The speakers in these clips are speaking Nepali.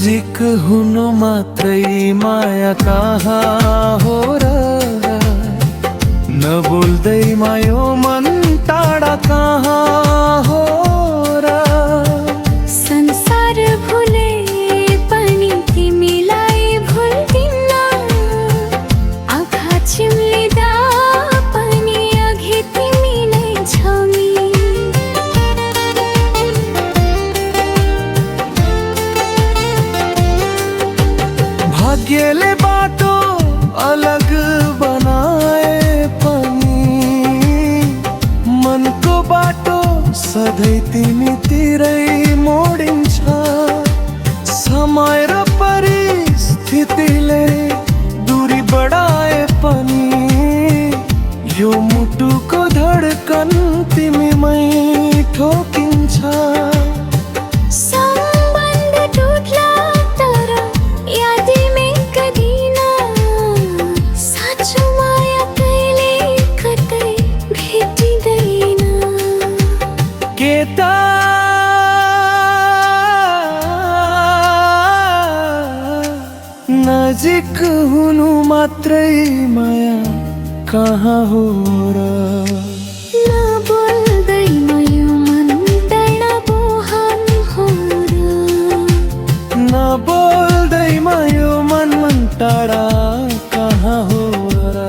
नजिक हुनु मात्रै माया कहाँ हो र, नबोल्दैमा यो मन टाढा कहाँ हो र। संसार भुले पनि तिमीलाई भुल्दिन, आँखा चिम्लिँदा पनि अघि तिमी नै छौ नि। भाग्यले बाटो अलग बनाए पनि मनको बाटो सधैँ तिमीतिरै मोडिन्छ। समय र परिस्थितिले दूरी बढाए पनि यो मुटुको धड्कन तिमीमै ठोकिन्छ। सम्बन्ध टुट्ला तर यादै मेट्दैन, साँचो माया कहिले कतै भेटिँदैन। के त नजिक हुनु मात्रै माया कहाँ हो र, नबोल्दैमा यो मन टाढा बोहान हो र। नबोल्दैमा यो मन टाढा कहाँ हो र।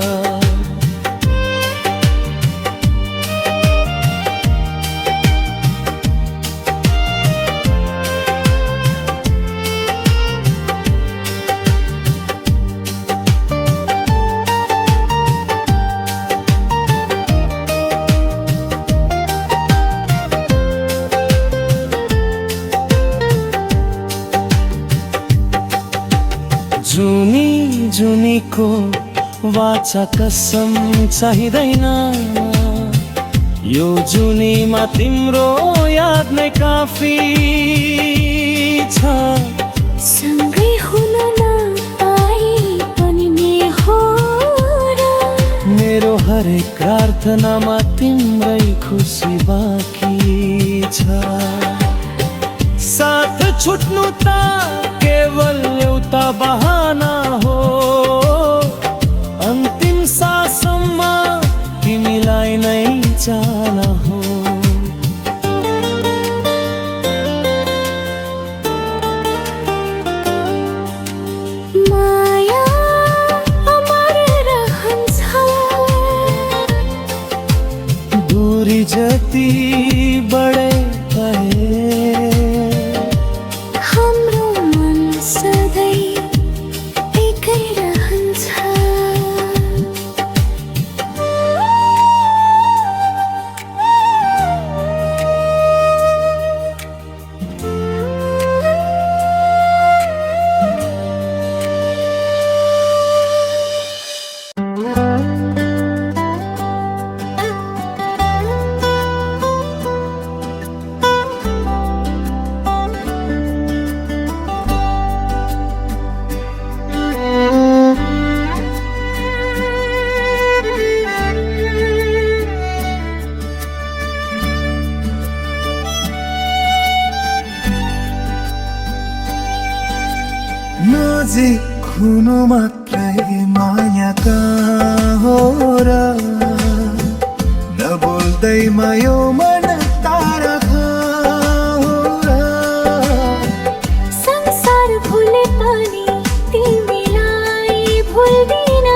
जुनी जुनीको वाचा कसम चाहिँदैन, यो जुनीमा तिम्रो याद नै काफी छ। सँगै हुन नपाए पनि नि हो र, मेरो हरेक प्रार्थनामा तिम्रै खुसी बाँकी छ। साथ छुट्नु त केवल एउटा बहाना हो, अन्तिम सासम्म तिमीलाई नै चाहना हो। माया अमर रहन्छ, दूरी जति बढे भए हाम्रो मन सधैँ एकै रहन्छ। नजिक हुनु मात्रै माया कहाँ हो र, नबोल्दैमा यो मन टाढा कहाँ हो र। संसार भुले पनि तिमीलाई भुल्दिन,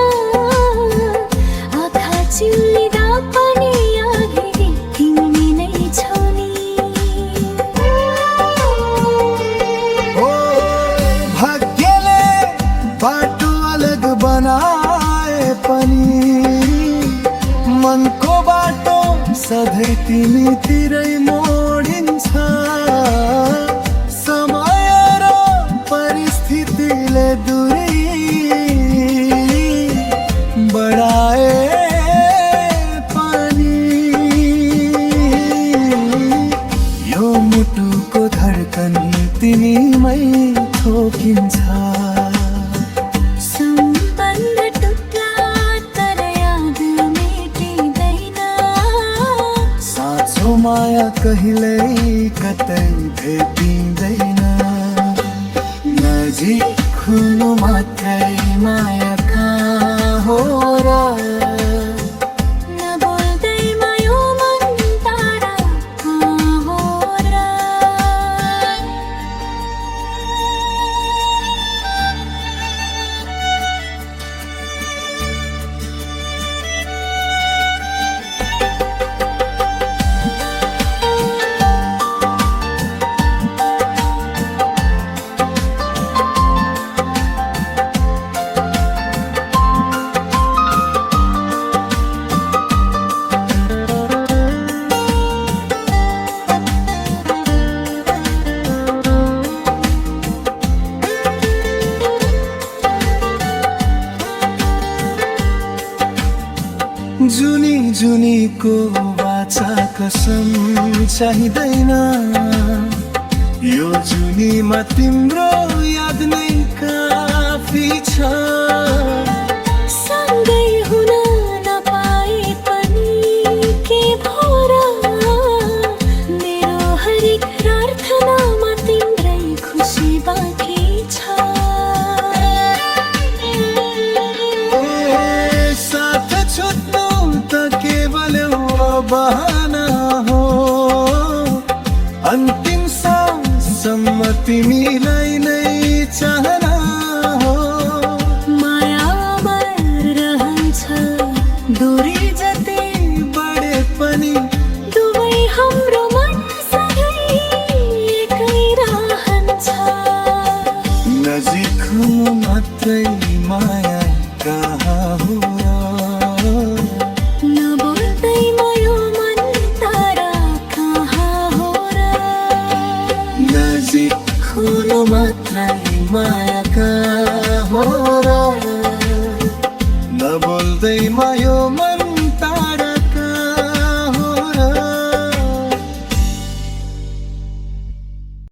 आँखा चिम्लिँदा पनि अघि तिमी नै छौ नि। भाग्यले बाटो अलग बनाए पनि मनको बाटो सधैँ तिमीतिरै मोडिन्छ। समय र परिस्थितिले दूरी बढाए पनि यो मुटुको धड्कन तिमीमै ठोकिन्छ। सम्बन्ध टुट्ला तर याद मेटिँदैन, साँचो माया कहिल्यै कतै भेटिँदैन। हो र नबोल्दैमा यो मन टाढा कहाँ हो र जुनी जुनीको बाचा कसम चाहिँदैन यो जुनीमा तिम्रो याद नै काफी छ सँगै हुन नपाए पनि के भो र मेरो हरेक प्रार्थनामा तिम्रै खुसी बाँकी छ साथ छुट्नु त केवल बहाना हो अन्तिम साँझसम्म तिमीलाई नै चाहना हो माया अमर रहन्छ दूरी जति बढे पनि दुवै हाम्रो मन सधैँ एकै रहन्छ नजिक हुनु मात्रै माया कहाँ हो र नबोल्दैमा यो मन टाढा कहाँ हो र नजिक हुनु मात्रै माया कहाँ हो र नबोल्दैमा यो